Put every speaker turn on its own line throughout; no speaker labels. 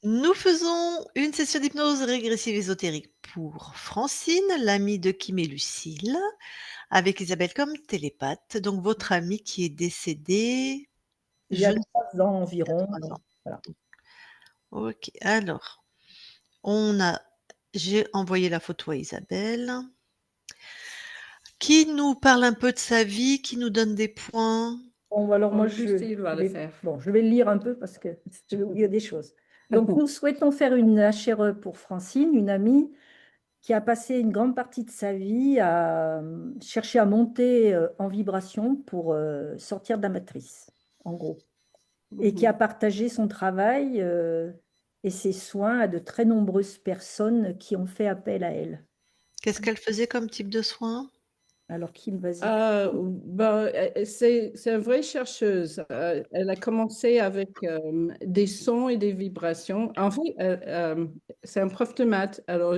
Nous faisons une session d'hypnose régressive ésotérique pour Francine, l'amie de Kim et Lucille, avec Isabelle comme télépathe, donc votre amie qui est décédée,
Il y a
je ne sais
3 ans
il y a
environ,
3 ans.
voilà.
OK, alors, on a j'ai envoyé la photo à Isabelle, qui nous parle un peu de sa vie, qui nous donne des points.
Bon, bah, alors moi
Lucille va
je
le
vais
faire.
je vais le lire un peu parce que je vais oublier des choses. Donc nous souhaitons faire une HRE pour Francine, une amie qui a passé une grande partie de sa vie à, chercher à monter, en vibration pour, sortir de la matrice, en gros, et qui a partagé son travail, et ses soins à de très nombreuses personnes qui ont fait appel à elle.
Qu'est-ce qu'elle faisait comme type de soins?
Alors Kim, vas-y.
Ben, c'est une vraie chercheuse. Elle a commencé avec des sons et des vibrations. En fait, c'est un prof de maths. Alors,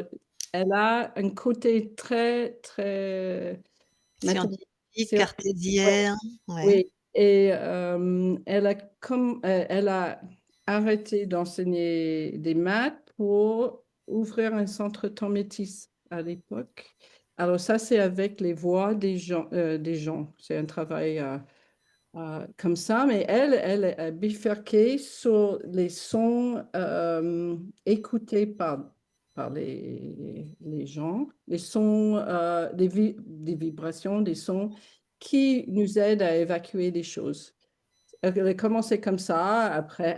elle a un côté très, très mathématique.
Scientifique,
Ouais,
cartésien, ouais.
oui. Et elle a arrêté d'enseigner des maths pour ouvrir un centre temps métis à l'époque. Alors ça, c'est avec les voix des gens. Des gens. C'est un travail comme ça, mais elle a bifurqué sur les sons écoutés par les gens, les sons, des vibrations, des sons qui nous aident à évacuer des choses. Elle a commencé comme ça, après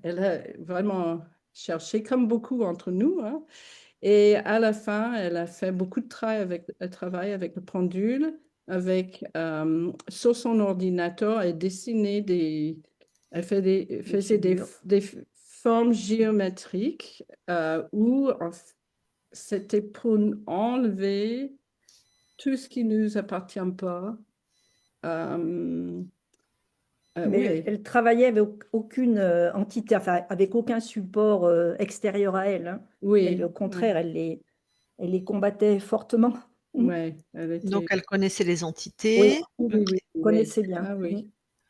elle a vraiment cherché, comme beaucoup entre nous, hein, et à la fin, elle a fait beaucoup de travail avec le pendule, sur son ordinateur, elle dessinait faisait
figures.
des formes géométriques où c'était pour enlever tout ce qui ne nous appartient pas. Euh,
Mais
oui,
elle travaillait avec aucune, entité, enfin, avec aucun support, extérieur à elle, hein. Elle,
oui,
au
oui,
contraire, elle les combattait fortement. Mmh.
oui, elle
Donc
était.
elle connaissait les
Oui,
entités.
oui,
OK,
oui, oui,
Oui,
connaissait bien.
ah
Mmh.
oui, ouais.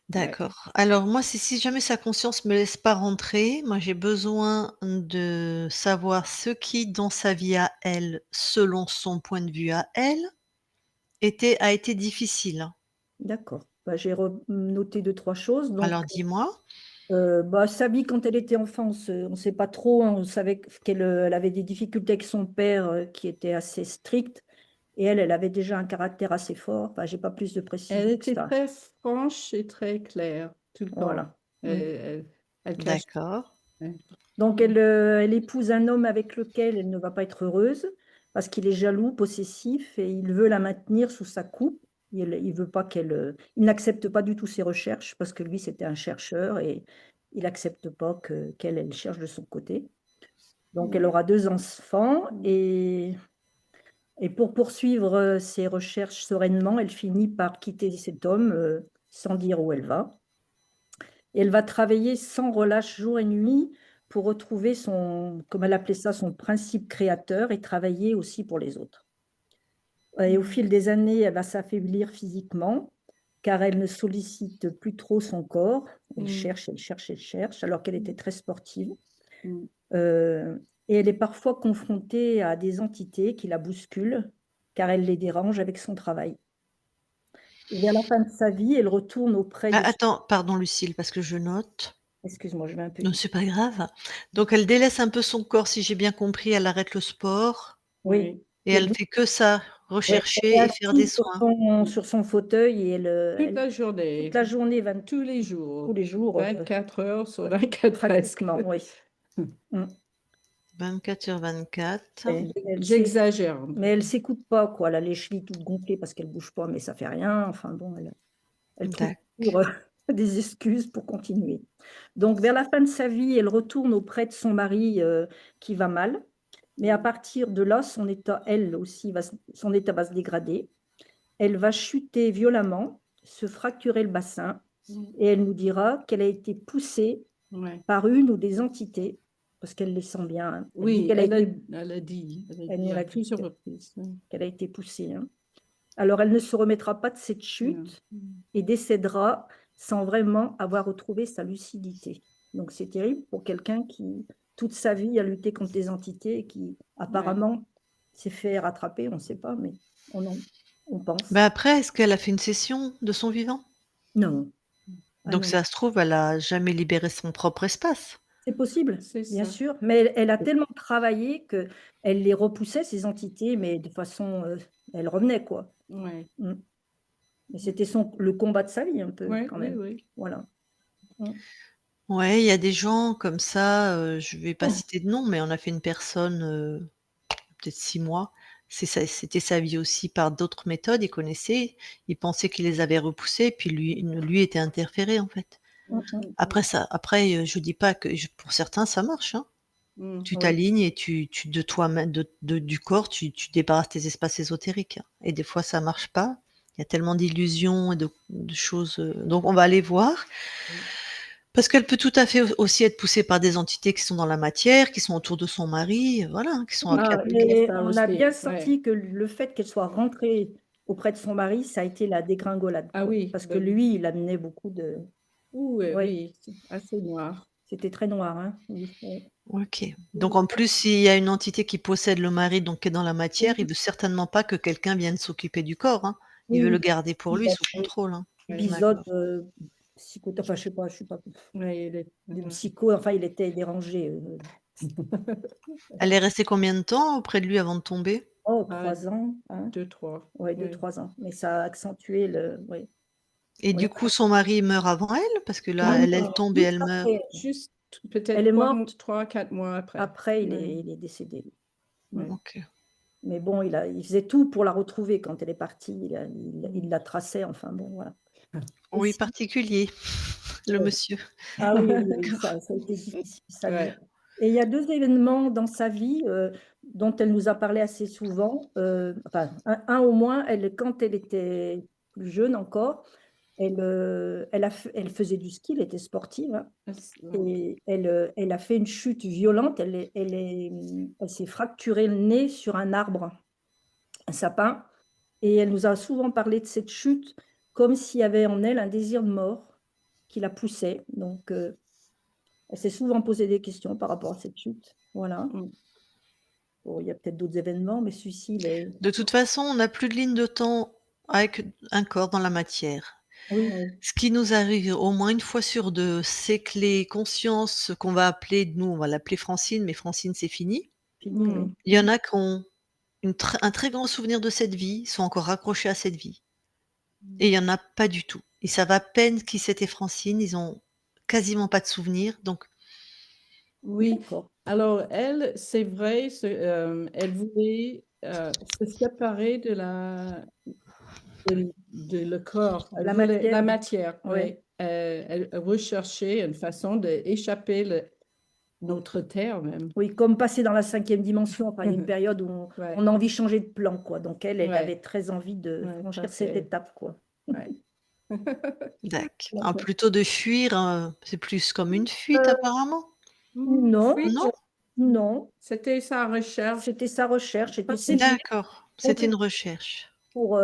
d'accord. Alors moi, si jamais sa conscience me laisse pas rentrer, moi j'ai besoin de savoir ce qui, dans sa vie à elle, selon son point de vue à elle, a été difficile.
D'accord. Bah, j'ai noté 2-3 choses. Donc,
Alors dis-moi?
bah, sa vie quand elle était enfant, on sait pas trop, hein. On savait qu'elle, elle avait des difficultés avec son père, qui était assez strict, et elle avait déjà un caractère assez fort. Enfin, j'ai pas plus de
Elle
précision que
était
ça.
très franche et très claire tout le temps.
Voilà.
Elle,
Mmh.
elle cache.
D'accord.
Ouais.
Donc elle épouse un homme avec lequel elle ne va pas être heureuse, parce qu'il est jaloux, possessif, et il veut la maintenir sous sa coupe. Il veut pas qu'elle, il n'accepte pas du tout ses recherches, parce que lui, c'était un chercheur, et il accepte pas qu'elle, elle cherche de son côté. Donc elle
Ouais.
aura 2 enfants, et pour poursuivre, ses recherches sereinement, elle finit par quitter cet homme, sans dire où elle va. Et elle va travailler sans relâche jour et nuit pour retrouver son, comme elle appelait ça, son principe créateur, et travailler aussi pour les autres. Et au fil des années, elle va s'affaiblir physiquement, car elle ne sollicite plus trop son corps. Elle
Mm,
cherche, elle cherche, elle cherche, alors qu'elle était très sportive.
mm.
Et elle est parfois confrontée à des entités qui la bousculent, car elle les dérange avec son travail. Et vers la fin de sa vie, elle retourne auprès
Ah
de...
attends, pardon Lucille, parce que je note.
Excuse-moi, je vais un peu
Non,
vite.
c'est pas grave. Donc elle délaisse un peu son corps, si j'ai bien compris, elle arrête le sport
Oui.
Oui.
et
Et
elle fait que ça,
ouais, elle est
rechercher et faire des
assise sur
soins.
son fauteuil, et
Toute
elle
la
toute
journée,
la journée,
tous les
tous
jours,
les jours,
24 heures sur
ouais,
24 presque.
pratiquement, oui. Mmh.
24h24.
J'exagère un
Mais
peu.
elle s'écoute pas, quoi. Elle a les chevilles toutes gonflées parce qu'elle bouge pas, mais ça fait rien. Enfin bon, elle trouve toujours, des excuses pour continuer. Donc vers la fin de sa vie, elle retourne auprès de son mari, qui va mal, mais à partir de là, son état, elle aussi, son état va se dégrader. Elle va chuter violemment, se fracturer le bassin,
Mm,
et elle nous dira qu'elle a été poussée
ouais.
par une ou des entités, parce qu'elle les sent bien, hein. Elle dit
Oui,
qu'elle a été,
elle a
elle
dit
nous
à
l'a dit,
plusieurs reprises.
qu'elle a été poussée, hein. Alors elle ne se remettra pas de cette
Yeah.
chute et décédera sans vraiment avoir retrouvé sa lucidité. Donc c'est terrible pour quelqu'un qui toute sa vie à lutter contre des entités et qui
Ouais.
apparemment s'est fait rattraper, on ne sait pas, mais on pense.
Bah, après, est-ce qu'elle a fait une session de son vivant?
Non. Ah
Donc
non,
ça se trouve, elle a jamais libéré son propre espace.
c'est possible,
C'est
bien
ça.
sûr, mais elle a tellement travaillé qu'elle les repoussait ces entités, mais de façon, elles revenaient quoi.
Ouais.
Mmh. Et c'était le combat de sa vie un peu
Ouais,
quand
oui,
même.
oui.
Voilà. Mmh.
Ouais, il y a des gens comme ça, je vais pas
Oh,
citer de nom, mais on a fait une personne, peut-être 6 mois. C'était sa vie aussi par d'autres méthodes. Il connaissait, il pensait qu'il les avait repoussés, puis lui était interféré, en fait.
mmh mh.
Après, je dis pas que pour certains ça marche, hein.
Mmh.
Tu
Oui.
t'alignes et tu de toi-même du corps, tu débarrasses tes espaces ésotériques, hein, et des fois ça marche pas. Il y a tellement d'illusions et de choses, donc on va aller voir.
Mmh.
Parce qu'elle peut tout à fait aussi être poussée par des entités qui sont dans la matière, qui sont autour de son mari, voilà, hein, qui sont
Oui,
Ah, il y a
et
ça
on a
aussi,
bien
ouais.
senti que le fait qu'elle soit rentrée auprès de son mari, ça a été la dégringolade,
Ah
quoi.
oui,
Parce que
bah oui.
lui, il amenait beaucoup de ouais,
Oui, c'est assez noir.
c'était très noir, hein, oui, ouais.
OK. Donc en plus, s'il y a une entité qui possède le mari, donc qui est dans la matière, il
Oui,
veut certainement pas que quelqu'un vienne s'occuper du corps, hein. Il veut le
oui,
garder pour lui,
épisode,
sous contrôle, hein.
Ouais.
épisode,
D'accord.
enfin, je suis pas
Ouais, il est
de psycho, enfin, il était dérangé,
Elle est restée combien de temps auprès de lui avant de tomber?
oh
Ah,
3 ans, hein?
2-3.
Ouais, deux
Ouais.
trois ans, mais ça a accentué oui,
Et
oui.
du coup, son mari meurt avant elle? Parce que là,
Non,
elle tombe et
juste
elle meurt.
après,
Juste
elle
peut-être
est morte,
3-4 mois après.
après
Ouais,
il est décédé, lui. Mmh.
ouais.
OK.
Mais bon, il faisait tout pour la retrouver quand elle est partie, il la traçait, enfin bon, voilà. Et
Oui,
si
particulier, le
ouais.
monsieur.
Ah oui, oui, oui,
D'accord.
ça a été difficile sa vie.
Ouais.
Et il y a 2 événements dans sa vie, dont elle nous a parlé assez souvent, enfin un au moins, quand elle était plus jeune encore, elle faisait du ski, elle était sportive, hein,
Ouais.
et elle a fait une chute violente, elle s'est fracturé le nez sur un arbre, un sapin. Et elle nous a souvent parlé de cette chute comme s'il y avait en elle un désir de mort qui la poussait. Donc, elle s'est souvent posé des questions par rapport à cette chute. Voilà.
Mmh.
Bon, il y a peut-être d'autres événements, mais celui-ci, il est
De toute façon, on n'a plus de ligne de temps avec un corps dans la matière.
oui,
Ouais.
Ce qui nous arrive au moins une fois sur 2, c'est que les consciences qu'on va appeler, nous, on va l'appeler Francine, mais Francine, c'est fini.
fini, oui.
Mmh.
Il y en a qui ont un très grand souvenir de cette vie, sont encore raccrochés à cette vie, et il y en a pas du tout. Ils savent à peine qui c'était Francine, ils ont quasiment pas de souvenir, donc
Oui,
D'accord.
alors elle, c'est vrai, elle voulait se séparer de le corps. Elle
La
voulait
matière,
la matière,
oui.
oui. Elle recherchait une façon d'échapper notre terre même.
Oui, comme passer dans la 5e dimension. Enfin, il y a une période où
Ouais,
on a envie de changer de plan, quoi. Donc elle
ouais,
avait très envie de
ouais,
franchir cette
passer,
étape, quoi.
ouais.
plutôt de fuir, c'est plus comme une fuite
Heu,
apparemment?
non,
Non?
non.
C'était sa recherche.
C'était sa recherche, c'était s'élever
D'accord, c'était une
complètement
recherche.
pour,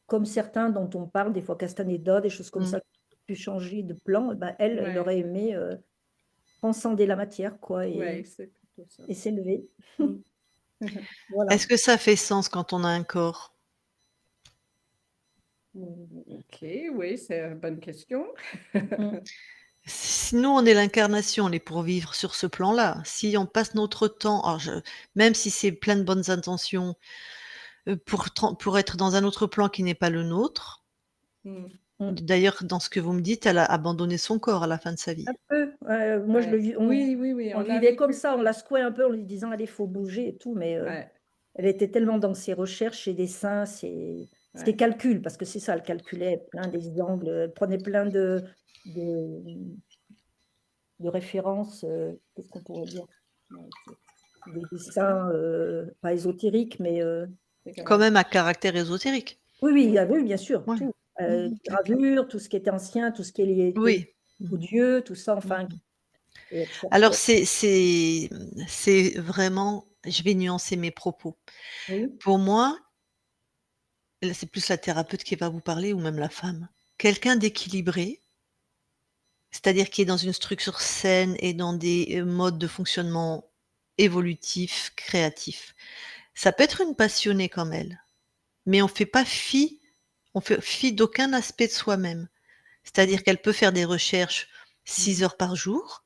comme certains dont on parle des fois, Castaneda, des choses comme
Mmh.
ça, qui ont pu changer de plan, bah, elle
Ouais,
aurait aimé, transcender la matière quoi
ouais, c'est plutôt ça.
et s'élever.
Mm.
Voilà.
Est-ce que ça fait sens quand on a un corps?
Ok, oui, c'est une bonne question.
Mmh.
Si nous, on est l'incarnation, on est pour vivre sur ce plan-là. Si on passe notre temps, alors même si c'est plein de bonnes intentions, pour être dans un autre plan qui n'est pas le nôtre.
Mm.
Mmh.
D'ailleurs, dans ce que vous me dites, elle a abandonné son corps à la fin de sa vie.
Un peu, moi je le
Ouais.
vis
Oui, oui, oui,
on
on a
vivait comme
vécu.
ça, on la secouait un peu en lui disant: «Allez, faut bouger et tout», mais
Ouais,
elle était tellement dans ses recherches, ses dessins, ses
ouais.
calculs, parce que c'est ça, elle calculait plein des angles, elle prenait plein de de références, qu'est-ce qu'on pourrait dire? C'est des dessins, pas ésotériques, mais
C'est
Quand
grave.
même à caractère ésotérique.
oui, oui, ah oui, bien sûr,
Ouais.
tout,
Mhm.
D'accord.
gravures, tout ce qui était ancien, tout ce qui est lié
Oui.
aux
Mmh.
dieux, tout ça, enfin,
Mmh.
et elle
Alors
cherchait
c'est vraiment, je vais nuancer mes propos.
oui,
Pour moi, là, c'est plus la thérapeute qui va vous parler ou même la femme. Quelqu'un d'équilibré, c'est-à-dire qui est dans une structure saine et dans des, modes de fonctionnement évolutifs, créatifs. Ça peut être une passionnée comme elle, mais on fait fi d'aucun aspect de soi-même. C'est-à-dire qu'elle peut faire des recherches 6 heures par jour,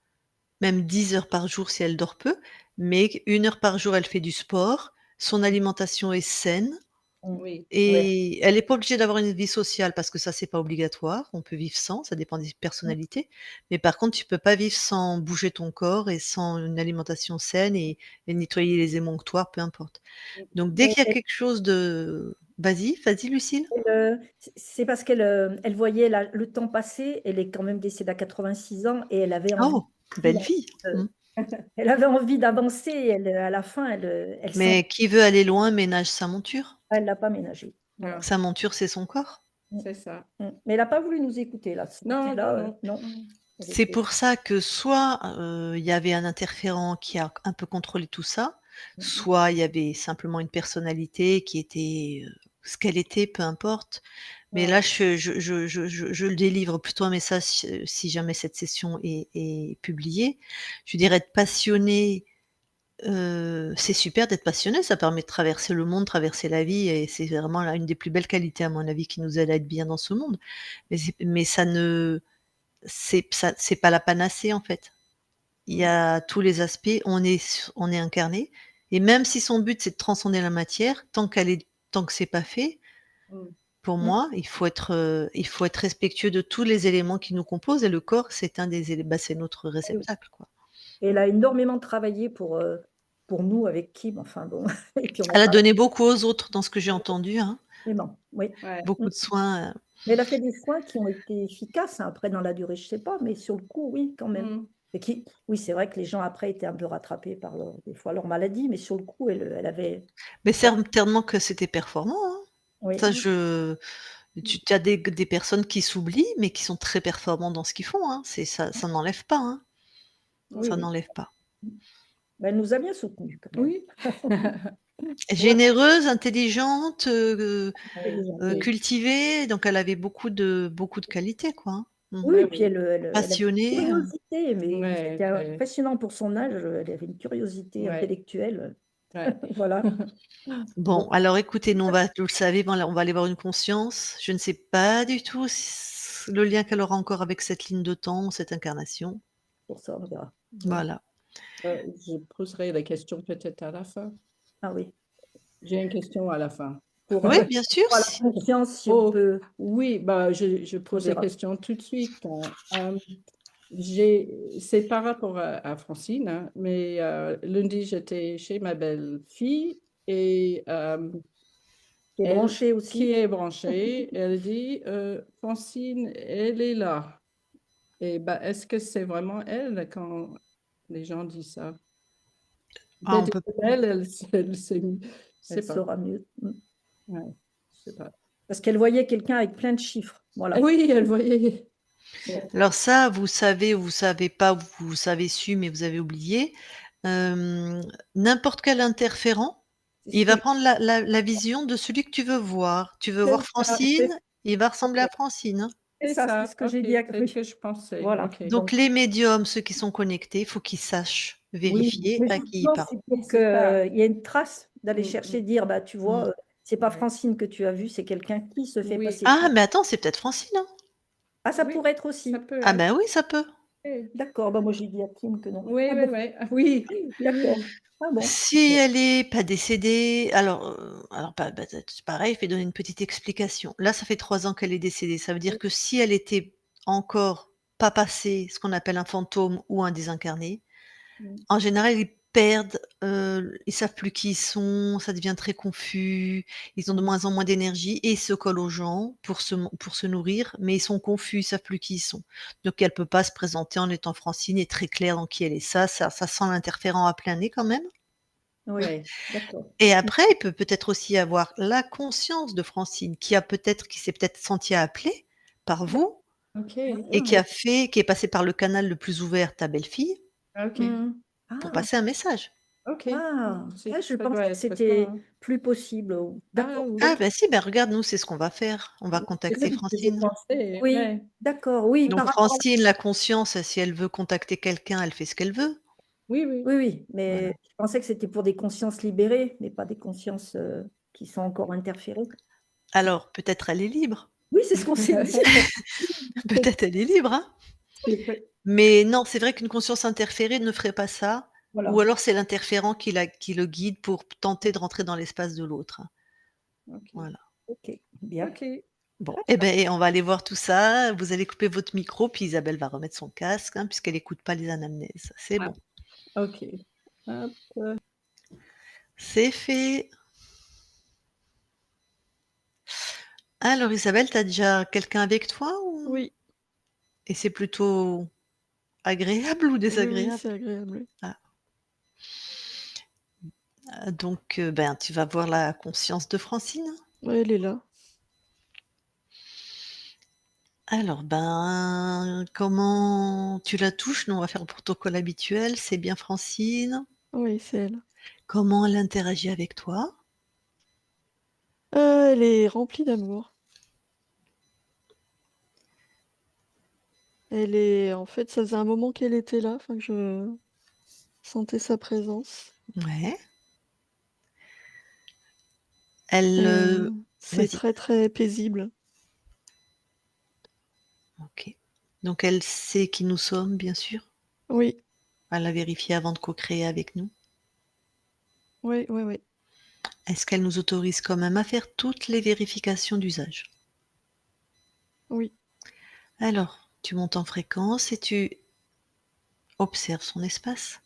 même 10 heures par jour si elle dort peu, mais 1 heure par jour, elle fait du sport, son alimentation est saine
Oui.
Ouais.
et elle est pas obligée d'avoir une vie sociale parce que ça, c'est pas obligatoire. On peut vivre sans, ça dépend des personnalités. Mais par contre, tu peux pas vivre sans bouger ton corps et sans une alimentation saine et nettoyer les émonctoires, peu importe. Donc dès
Mais
qu'il y a quelque chose de vas-y Lucille.
c'est parce qu'elle voyait le temps passer. Elle est quand même décédée à 86 ans et elle avait envie
Oh, belle vie! Mmh.
elle avait envie d'avancer. À la fin, elle sent
Mais qui veut aller loin ménage sa monture.
elle l'a pas ménagé. Voilà.
Ah,
Sa monture, c'est son corps.
c'est ça.
Mais elle a pas voulu nous écouter là, ce
Non,
matin-là,
non, non.
non. Elle
C'est
était
pour ça que soit, il y avait un interférent qui a un peu contrôlé tout ça, soit il y avait simplement une personnalité qui était, ce qu'elle était, peu importe. Mais là, je le délivre plutôt un message, si jamais cette session est publiée. Je dirais être passionné, c'est super d'être passionné, ça permet de traverser le monde, traverser la vie et c'est vraiment une des plus belles qualités à mon avis qui nous aide à être bien dans ce monde. Mais ça ne c'est pas la panacée, en fait. Il y a tous les aspects, on est incarné et même si son but, c'est de transcender la matière, tant que c'est pas fait,
Mmh.
pour
Mmh.
moi, il faut être respectueux de tous les éléments qui nous composent et le corps, c'est un des c'est notre
Oui.
réceptacle, quoi.
Et elle a énormément travaillé pour nous avec Kim, enfin bon et puis on en
Elle a
parle
donné beaucoup aux autres dans ce que j'ai entendu, hein.
énormément, oui.
Ouais.
Beaucoup de soins,
Mais elle a fait des soins qui ont été efficaces, hein. Après dans la durée, je sais pas, mais sur le coup, oui, quand même.
Mmh.
Oui, c'est vrai que les gens après étaient un peu rattrapés par des fois leur maladie, mais sur le coup, elle avait
mais certainement que c'était performant, hein.
oui.
Ça je tu as des personnes qui s'oublient, mais qui sont très performants dans ce qu'ils font, hein. C'est ça n'enlève pas, hein.
Oui,
Ça
oui.
n'enlève pas.
Bah, elle nous a bien soutenus quand même.
Oui.
Ouais,
Généreuse, intelligente,
Oui.
cultivée, donc elle avait beaucoup de qualités, quoi, hein. Mmh.
oui,
Ouais,
et puis
oui.
elle avait une
Passionnée,
curiosité, mais
Ouais,
c'était
ouais,
impressionnant pour son âge, elle avait une curiosité
ouais,
intellectuelle,
ouais.
voilà.
bon,
Donc
alors écoutez, nous vous le savez, bon, là, on va aller voir une conscience. Je ne sais pas du tout le lien qu'elle aura encore avec cette ligne de temps, cette incarnation.
pour ça, on verra. Oui.
Voilà.
Je poserai la question peut-être à la fin.
Ah oui.
J'ai une question à la fin.
Pour,
Oui, bien sûr,
pour la
si
confiance, si on
Oh,
peut
oui, bah, je
on
pose la
verra.
question tout de suite, hein. C'est par rapport à Francine, hein, mais lundi, j'étais chez ma belle-fille et
Tu es
elle,
branché
qui
aussi?
est branchée, elle dit, Francine, elle est là. Et bah, est-ce que c'est vraiment elle quand les gens disent ça?
ah, on
Peut-être
peut
que elle s'est je sais
Elle
pas.
saura mieux.
Ouais, je sais pas.
Parce qu'elle voyait quelqu'un avec plein de chiffres,
Ah
voilà.
oui, elle voyait.
alors ça, vous savez ou vous savez pas, ou vous savez su, mais vous avez oublié, n'importe quel interférent,
C'est ce
il
que
va prendre la vision de celui que tu veux voir. Tu veux
C'est
voir
ça,
Francine, il va ressembler à
OK.
Francine, hein.
C'est
c'est
ça, c'est
ça.
ce que
OK,
j'ai dit à
c'est ce
oui,
que je pensais.
voilà.
OK.
Donc les médiums, ceux qui sont connectés, il faut qu'ils sachent
Oui,
vérifier
mais
à qui ils
justement,
parlent.
c'est
Oui,
pour qu'il
c'est ça.
y ait une trace d'aller
Mmh,
chercher,
mmh,
dire: «Bah, tu vois,
Mmh.
c'est pas
ouais.
Francine que tu as vue, c'est quelqu'un qui se fait
Oui,
passer
Ah,
pour».
mais attends, c'est peut-être Francine, hein?
Ah, ça
oui,
pourrait être
ça
aussi?
peut
Ah
être.
ben oui, ça peut.
Oui,
D'accord, bah, moi j'ai dit à Kim que non.
oui,
Ah
oui,
bon?
oui. Ah oui.
D'accord. Ah bon?
Si
OK.
elle est pas décédée, alors pas bah, c'est pareil, je vais donner une petite explication. Là, ça fait 3 ans qu'elle est décédée. Ça veut dire que si elle était encore pas passée, ce qu'on appelle un fantôme ou un désincarné,
Mmh.
en général, ils perdent, ils savent plus qui ils sont, ça devient très confus, ils ont de moins en moins d'énergie et ils se collent aux gens pour se nourrir, mais ils sont confus, ils savent plus qui ils sont. Donc elle peut pas se présenter en étant Francine et très claire dans qui elle est. Ça sent l'interférent à plein nez quand même.
Oui,
Ouais.
d'accord.
Et après, il peut peut-être aussi avoir la conscience de Francine qui s'est peut-être sentie appelée par vous
OK.
et
Ah,
qui est passée par le canal le plus ouvert, ta belle-fille,
OK.
mmh.
pour
Ah,
passer un message.
OK.
Ah!
C'est
Ah, je
ça doit
pensais que
être ça,
c'était
hein.
plus possible.
Ah
D'accord,
oui,
Ah
OK.
bah si, bah regarde, nous, c'est ce qu'on va faire. On va
c'est ça
contacter
que j'ai
Francine.
pensé,
Oui,
ouais.
d'accord, oui,
Donc
par rapport à
Francine, la conscience, si elle veut contacter quelqu'un, elle fait ce qu'elle veut.
Oui, oui,
oui, oui,
Voilà.
mais je pensais que c'était pour des consciences libérées, mais pas des consciences, qui sont encore interférées.
Alors, peut-être elle est libre.
Oui, c'est ce qu'on s'est dit.
Peut-être elle est libre, hein.
c'est vrai.
Mais non, c'est vrai qu'une conscience interférée ne ferait pas ça, ou
Voilà,
alors c'est l'interférent qui le guide pour tenter de rentrer dans l'espace de l'autre.
OK.
Voilà.
OK, bien.
OK.
Bon, eh ben, on va aller voir tout ça. Vous allez couper votre micro, puis Isabelle va remettre son casque, hein, puisqu'elle écoute pas les anamnèses. C'est
Ah,
bon.
OK. Hop.
C'est fait. Alors Isabelle, tu as déjà quelqu'un avec toi ou
Oui,
et c'est plutôt agréable ou
oui, oui,
désagréable?
c'est agréable, oui.
Ah, donc ben, tu vas voir la conscience de Francine.
Ouais, elle est là.
Alors, ben, comment tu la touches? Nous, on va faire le protocole habituel. C'est bien Francine.
Oui, c'est elle.
Comment elle interagit avec toi?
Elle est remplie d'amour. En fait, ça faisait un moment qu'elle était là, enfin que je sentais sa présence.
Ouais. Elle,
C'est
vas-y.
très, très paisible.
OK. Donc elle sait qui nous sommes, bien sûr?
Oui,
Elle a vérifié avant de co-créer avec nous?
oui, oui, oui.
Est-ce qu'elle nous autorise quand même à faire toutes les vérifications d'usage?
Oui,
Alors, tu montes en fréquence et tu observes son espace.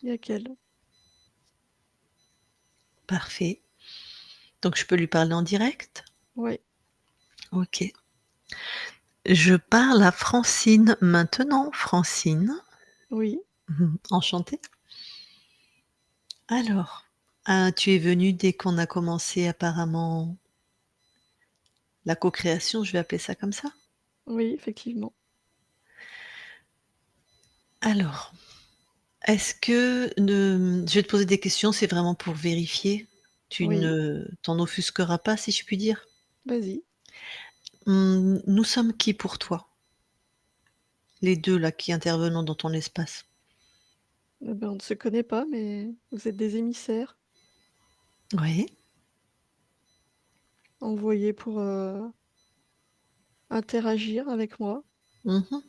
il y a qu'elle.
Parfait. Donc je peux lui parler en direct?
Oui,
OK. Je parle à Francine maintenant. Francine,
oui,
enchantée. Alors, tu es venue dès qu'on a commencé apparemment la co-création, je vais appeler ça comme ça?
oui, effectivement.
Alors, est-ce que je vais te poser des questions, c'est vraiment pour vérifier. Tu
Oui,
ne t'en offusqueras pas, si je puis dire?
vas-y.
Nous sommes qui pour toi? Les 2 là qui intervenons dans ton espace?
Eh ben, on ne se connaît pas, mais vous êtes des émissaires
Oui.
envoyés pour interagir avec moi.
Mmh.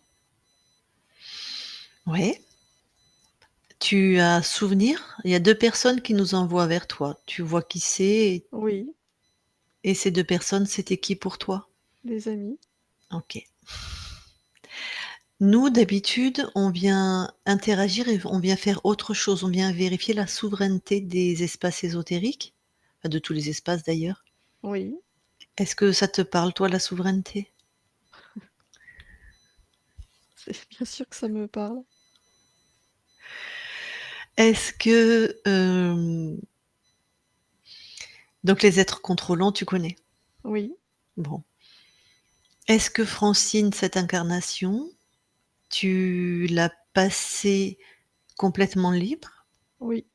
Ouais. Tu as souvenir? Il y a 2 personnes qui nous envoient vers toi. Tu vois qui c'est
Oui,
et ces 2 personnes, c'était qui pour toi?
des amis.
OK. Nous, d'habitude, on vient interagir et on vient faire autre chose. On vient vérifier la souveraineté des espaces ésotériques, enfin de tous les espaces d'ailleurs.
Oui,
Est-ce que ça te parle toi la souveraineté?
c'est bien sûr que ça me parle.
Est-ce que, donc les êtres contrôlants, tu connais?
Oui,
Bon. Est-ce que Francine, cette incarnation, tu l'as passée complètement libre?
oui,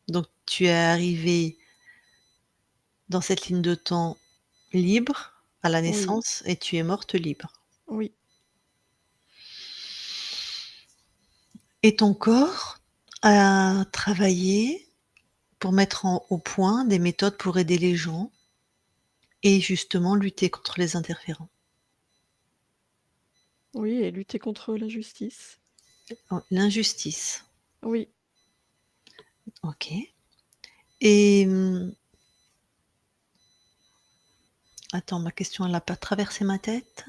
Donc tu es arrivée dans cette ligne de temps libre à la
oui,
naissance et tu es morte libre.
oui,
Et ton corps a travaillé pour mettre au point des méthodes pour aider les gens et justement lutter contre les interférents.
oui, et lutter contre l'injustice.
Oh, l'injustice,
Oui,
OK. Et attends, ma question elle n'a pas traversé ma tête.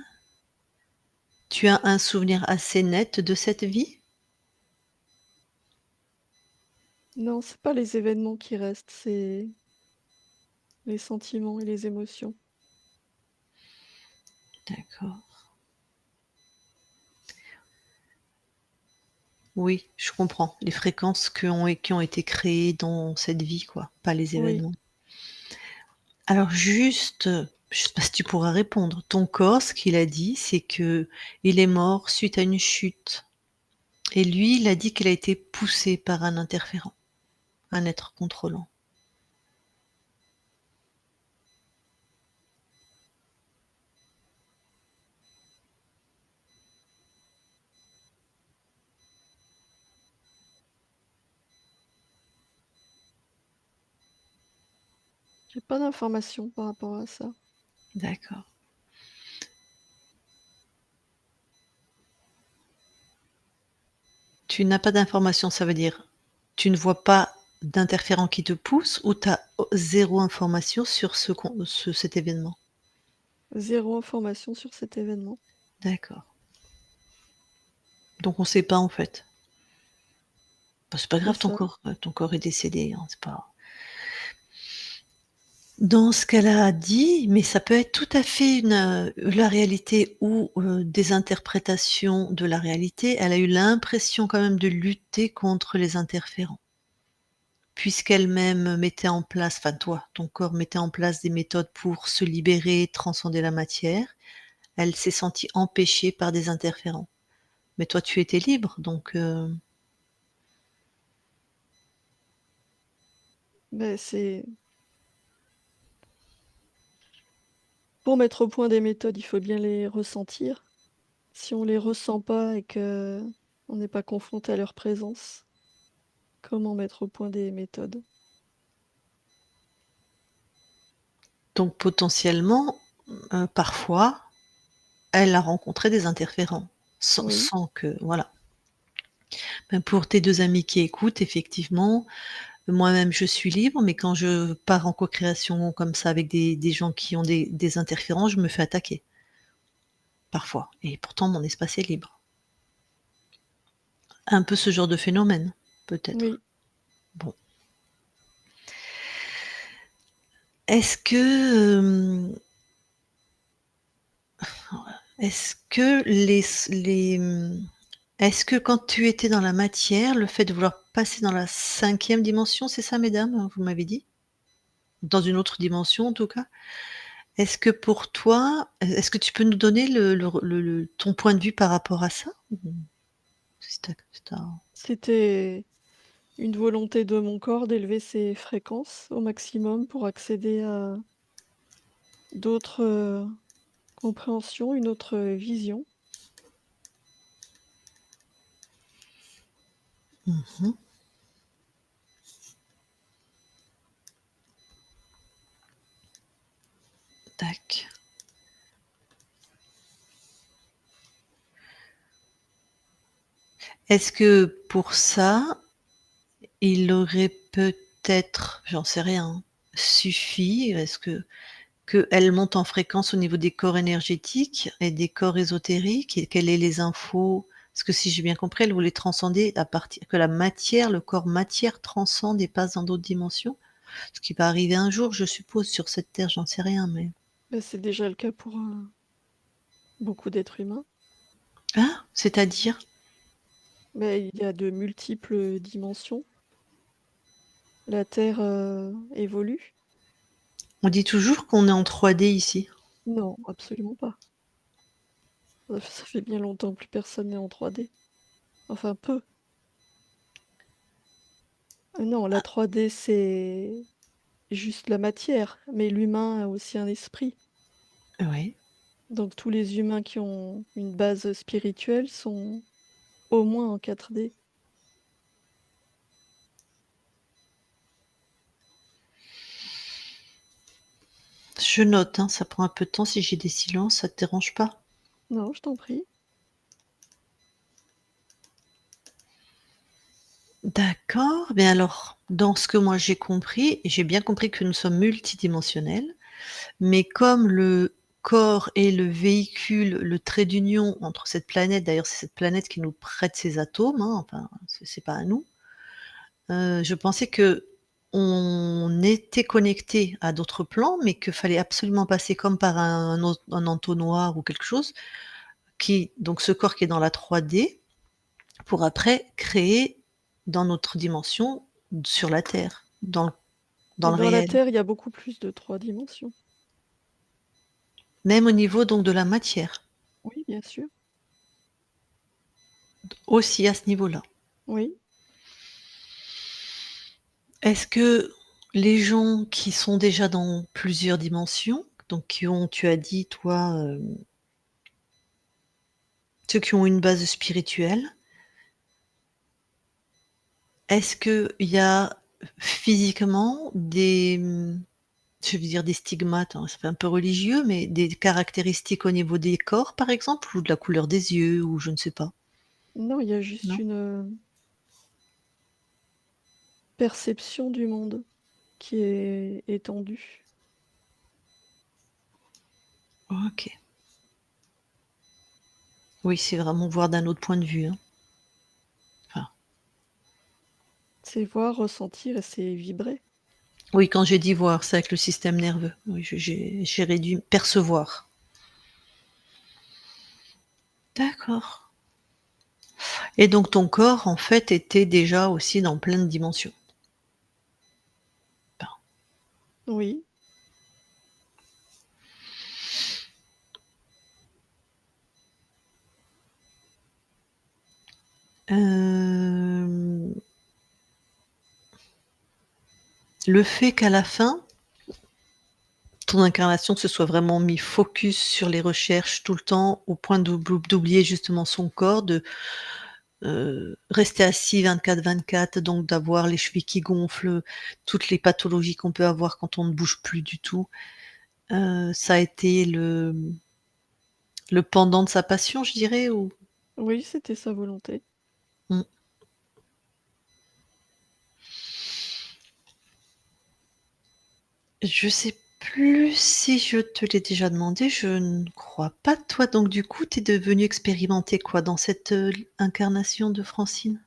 Tu as un souvenir assez net de cette vie?
non, c'est pas les événements qui restent, c'est les sentiments et les émotions.
D'accord. Oui, je comprends. Les fréquences qui ont été créées dans cette vie, quoi, pas les
Oui.
événements. Alors juste, je sais pas si tu pourras répondre. Ton corps, ce qu'il a dit, c'est qu'il est mort suite à une chute et lui, il a dit qu'il a été poussé par un interférent, un être contrôlant.
J'ai pas d'informations par rapport à ça.
D'accord. Tu n'as pas d'informations, ça veut dire, tu ne vois pas d'interférent qui te pousse ou tu as 0 information sur cet événement?
0 information sur cet événement.
D'accord. Donc on sait pas, en fait. Bah, c'est pas
C'est
grave,
ça.
ton corps est décédé, hein, c'est pas dans ce qu'elle a dit, mais ça peut être tout à fait la réalité ou, des interprétations de la réalité. Elle a eu l'impression quand même de lutter contre les interférents. Puisqu'elle-même mettait en place, enfin toi, ton corps mettait en place des méthodes pour se libérer, transcender la matière, elle s'est sentie empêchée par des interférents. Mais toi, tu étais libre, donc
Beh, c'est pour mettre au point des méthodes, il faut bien les ressentir. Si on les ressent pas et qu'on n'est pas confronté à leur présence, comment mettre au point des méthodes?
donc potentiellement, parfois, elle a rencontré des interférents,
Oui,
sans que voilà. Ben, pour tes 2 amis qui écoutent, effectivement, moi-même je suis libre, mais quand je pars en co-création comme ça avec des gens qui ont des interférences, je me fais attaquer, parfois et pourtant mon espace est libre. Un peu ce genre de phénomène, peut-être?
oui.
Bon. Est-ce que, est-ce que est-ce que quand tu étais dans la matière, le fait de vouloir passer dans la 5e dimension, c'est ça mesdames, vous m'avez dit? Dans une autre dimension en tout cas? Est-ce que pour toi, est-ce que tu peux nous donner ton point de vue par rapport à ça? Mmh. Si tu as
C'était une volonté de mon corps d'élever ses fréquences au maximum pour accéder à d'autres, compréhensions, une autre, vision.
mmh tac. Est-ce que pour ça, il aurait peut-être, j'en sais rien, hein, suffi, est-ce qu'elle monte en fréquence au niveau des corps énergétiques et des corps ésotériques et qu'elle ait les infos? Parce que si j'ai bien compris, elle voulait transcender à partir que la matière, le corps matière transcende et passe dans d'autres dimensions? Ce qui va arriver un jour, je suppose, sur cette terre, j'en sais rien, mais
Bah, c'est déjà le cas pour, beaucoup d'êtres humains.
ah! C'est-à-dire?
Mais il y a de multiples dimensions. La Terre, évolue.
On dit toujours qu'on est en 3D ici.
Non, absolument pas. Ça fait bien longtemps que plus personne n'est en 3D. Enfin peu. Non, la 3D c'est juste la matière, mais l'humain a aussi un esprit.
Oui.
Donc tous les humains qui ont une base spirituelle sont au moins en 4D.
Je note, hein, ça prend un peu de temps si j'ai des silences, ça te dérange pas?
Non, je t'en prie.
D'accord, mais alors, dans ce que moi j'ai bien compris que nous sommes multidimensionnels, mais comme le corps est le véhicule, le trait d'union entre cette planète, d'ailleurs c'est cette planète qui nous prête ses atomes, hein, enfin c'est pas à nous. Je pensais qu'on était connectés à d'autres plans, mais qu'il fallait absolument passer comme par un entonnoir ou quelque chose donc ce corps qui est dans la 3D pour après créer dans notre dimension, sur la Terre, dans
Et
le
dans la
réel.
Terre, il y a beaucoup plus de 3 dimensions.
Même au niveau donc de la matière,
Oui, bien sûr.
aussi à ce niveau-là.
Oui.
Est-ce que les gens qui sont déjà dans plusieurs dimensions, donc qui ont, tu as dit toi, ceux qui ont une base spirituelle, est-ce qu'il y a physiquement des, je veux dire des stigmates, hein, ça fait un peu religieux, mais des caractéristiques au niveau des corps, par exemple, ou de la couleur des yeux, ou je ne sais pas?
Non, il y a juste
Non?
une, perception du monde qui est étendue.
OK. Oui, c'est vraiment voir d'un autre point de vue, hein. Enfin,
C'est voir, ressentir et c'est vibrer.
oui, quand j'ai dit voir, c'est avec le système nerveux. Oui, j'ai réduit percevoir. D'accord. Et donc ton corps, en fait, était déjà aussi dans plein de dimensions? Enfin,
Oui.
hem, le fait qu'à la fin, ton incarnation se soit vraiment mis focus sur les recherches tout le temps, au point d'oublier justement son corps, de, rester assis 24/24, donc d'avoir les chevilles qui gonflent, toutes les pathologies qu'on peut avoir quand on ne bouge plus du tout, ça a été le pendant de sa passion, je dirais, ou?
Oui, c'était sa volonté.
Mmh. Je sais plus si je te l'ai déjà demandé, je ne crois pas. Toi, donc du coup, tu es devenue expérimenter quoi dans cette, incarnation de Francine?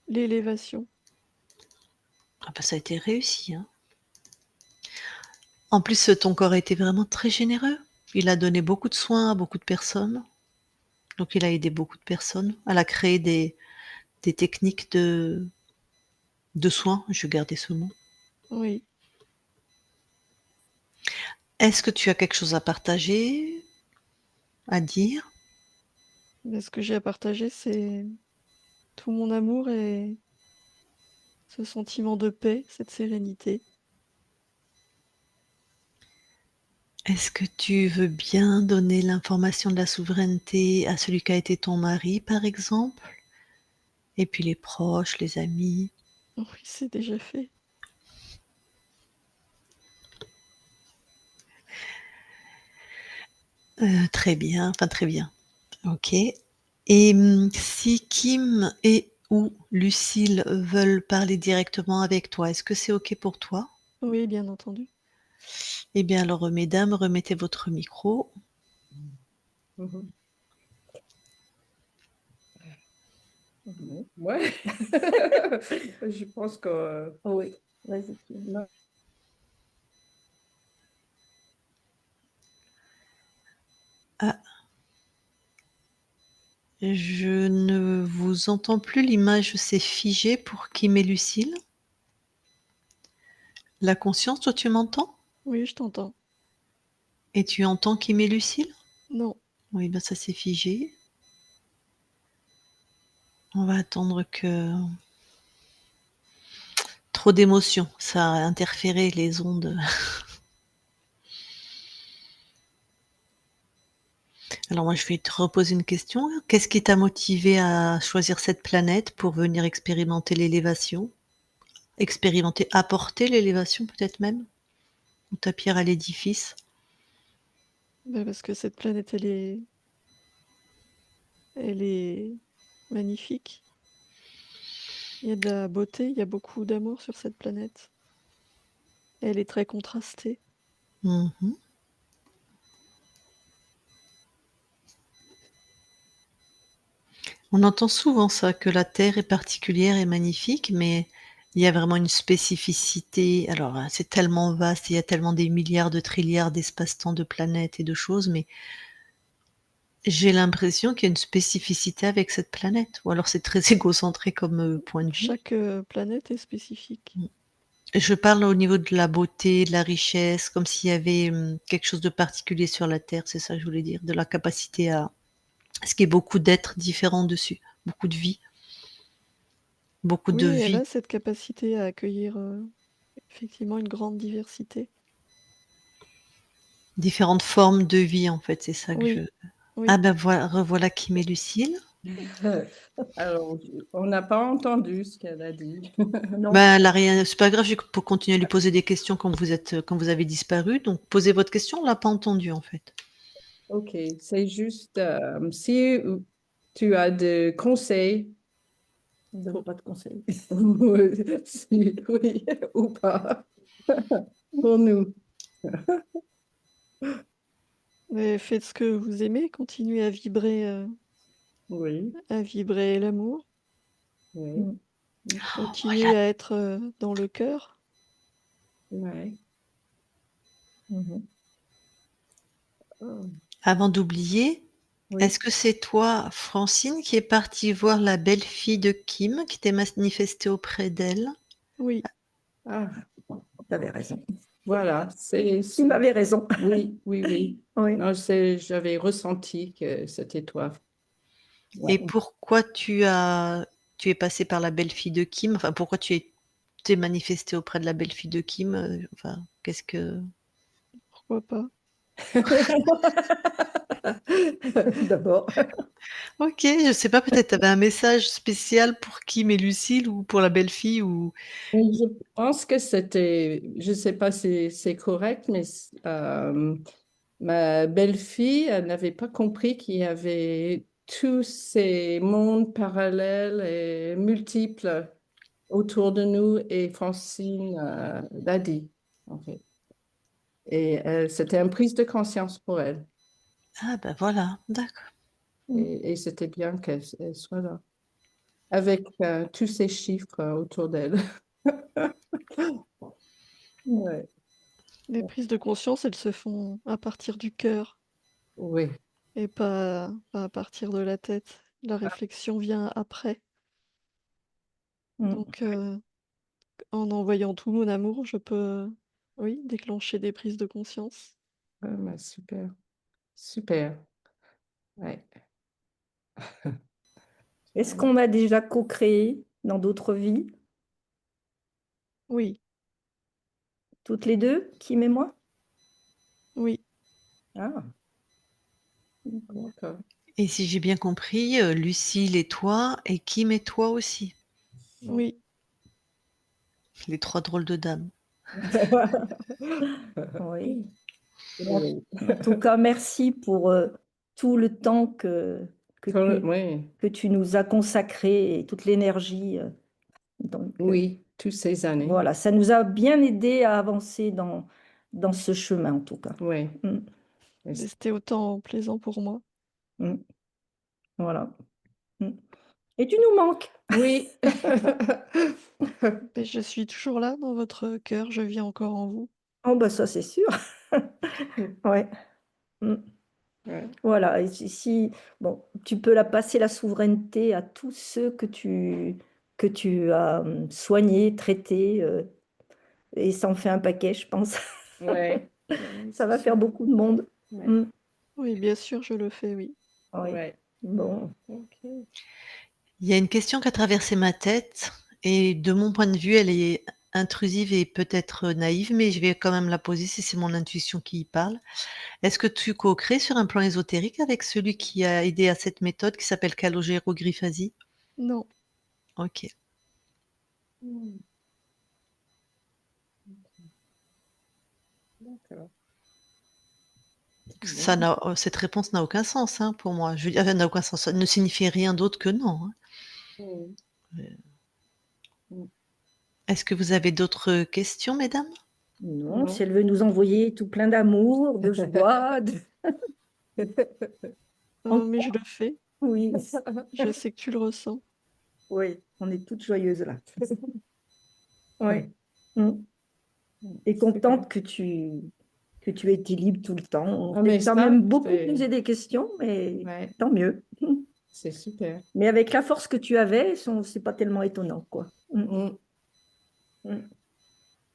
L'élévation.
Ah bah, ça a été réussi, hein. En plus, ton corps a été vraiment très généreux. Il a donné beaucoup de soins à beaucoup de personnes, donc il a aidé beaucoup de personnes. Elle a créé des techniques de soins, je vais garder ce mot.
Oui.
Est-ce que tu as quelque chose à partager, à dire?
Mais ce que j'ai à partager, c'est tout mon amour et ce sentiment de paix, cette sérénité.
Est-ce que tu veux bien donner l'information de la souveraineté à celui qui a été ton mari, par exemple? Et puis les proches, les amis?
Oui, c'est déjà fait.
Très bien, enfin très bien. OK. Et si Kim et ou Lucille veulent parler directement avec toi, est-ce que c'est OK pour toi?
Oui, bien entendu.
Eh bien alors, mesdames, remettez votre micro.
Mhm. Ouais. Je pense que
Oui, vas-y.
non.
Ah, je ne vous entends plus, l'image s'est figée pour Kim et Lucille. La conscience, toi tu m'entends?
Oui, je t'entends.
Et tu entends Kim et Lucille?
Non.
Oui, ben ça s'est figé. On va attendre que trop d'émotions, ça a interféré les ondes. Alors moi, je vais te reposer une question. Qu'est-ce qui t'a motivé à choisir cette planète pour venir expérimenter l'élévation? Expérimenter, apporter l'élévation peut-être même? Ou ta pierre à l'édifice?
Bah, parce que cette planète, elle est magnifique. Il y a de la beauté, il y a beaucoup d'amour sur cette planète. Elle est très contrastée.
Mmh. On entend souvent ça, que la Terre est particulière et magnifique, mais il y a vraiment une spécificité. Alors, c'est tellement vaste, il y a tellement des milliards de trilliards d'espace-temps, de planètes et de choses, mais J'ai l'impression qu'il y a une spécificité avec cette planète, ou alors c'est très égocentré comme point de vue.
Chaque planète est spécifique.
Je parle au niveau de la beauté, de la richesse, comme s'il y avait quelque chose de particulier sur la Terre, c'est ça que je voulais dire, de la capacité à ce qu'il y ait beaucoup d'êtres différents dessus, beaucoup de vie, beaucoup
Oui,
de
elle
vie,
a cette capacité à accueillir effectivement une grande diversité.
différentes formes de vie en fait, c'est ça que je...
Oui, oui.
Ah ben voilà, revoilà Kim et Lucille.
Alors, on n'a pas entendu ce qu'elle a dit.
Non.
Ben, elle a rien, c'est pas grave, je peux continuer à lui poser des questions quand vous avez disparu, donc posez votre question, on l'a pas entendu en fait.
Ok, c'est juste si tu as des conseils,
On ne donne pas de conseils.
oui, ou pas, pour nous.
Mais faites ce que vous aimez, continuez
Oui,
à vibrer l'amour,
oui,
continuez à être dans le cœur.
oui.
Mhm.
Oh,
Avant d'oublier,
oui.
est-ce que c'est toi, Francine, qui est partie voir la belle-fille de Kim, qui t'est manifestée auprès d'elle?
Oui,
Ah,
Tu avais raison.
voilà, c'est...
Tu m'avais raison.
Oui, oui, oui.
Oui.
Non, j'avais ressenti que c'était toi.
Et pourquoi tu es passée par la belle-fille de Kim? Enfin, pourquoi t'es manifestée auprès de la belle-fille de Kim? Enfin, qu'est-ce que...
pourquoi pas.
D'abord.
Ok, je sais pas, peut-être t'avais un message spécial pour Kim et Lucille ou pour la belle-fille ou...
Oui, je pense que c'était, je ne sais pas si c'est correct, mais ma belle-fille, elle n'avait pas compris qu'il y avait tous ces mondes parallèles et multiples autour de nous et Francine l'a dit, en fait. Et c'était une prise de conscience pour elle.
Ah ben voilà, d'accord.
Et c'était bien qu'elle soit là, avec tous ces chiffres autour d'elle. Ouais.
Les prises de conscience, elles se font à partir du cœur
Oui,
et pas à partir de la tête. La réflexion vient après.
Mm.
Donc, en envoyant tout mon amour, je peux, oui, déclencher des prises de conscience.
ah, bah, super, super. Ouais.
Est-ce qu'on a déjà co-créé dans d'autres vies,
Oui,
toutes les deux, Kim et moi?
oui,
Ah,
D'accord.
Et si j'ai bien compris, Lucille et toi, et Kim et toi aussi.
oui.
Les trois drôles de dames.
oui.
Oui.
En tout cas, merci pour tout le temps que tu,
Oui,
que tu nous as consacré et toute l'énergie. Donc,
oui, toutes ces années.
voilà, ça nous a bien aidé à avancer dans ce chemin, en tout cas.
Oui.
Mm,
Mais c'était autant plaisant pour moi.
mm, voilà. Mm. Et tu nous manques.
Oui.
Mais je suis toujours là dans votre cœur, je vis encore en vous.
Oh, bah ça, c'est sûr. Ouais. Mm.
Ouais.
Voilà. Et bon, tu peux la passer la souveraineté à tous ceux que tu as soignés, traités, et ça en fait un paquet, je pense.
Ouais.
Ça va faire beaucoup de monde.
Ouais.
Mm.
Oui, bien sûr, je le fais, oui.
Oui.
Ouais.
Bon.
Ok.
Il y a une question qui a traversé ma tête et de mon point de vue, elle est intrusive et peut-être naïve, mais je vais quand même la poser si c'est mon intuition qui y parle. Est-ce que tu co-crées sur un plan ésotérique avec celui qui a aidé à cette méthode qui s'appelle Calogero Griffasi?
Non,
Ok.
Hmm. D'accord.
Ça
Bon.
cette réponse n'a aucun sens hein, pour moi. Je veux dire, elle n'a aucun sens. Ça ne signifie rien d'autre que non, hein.
Hmm.
Est-ce que vous avez d'autres questions, mesdames?
Non,
Non.
si elle veut nous envoyer tout plein d'amour, de joie,
mais je le fais.
Oui,
Je sais que tu le ressens.
oui, on est toutes joyeuses là. Oui. Mm. Et contente que que tu étais libre tout le temps. On
Ah,
s'est
mais
quand
ça,
même beaucoup
c'est
posé des questions, mais
ouais,
tant mieux.
c'est super.
Mais avec la force que tu avais, c'est pas tellement étonnant, quoi.
Mm.
Mm.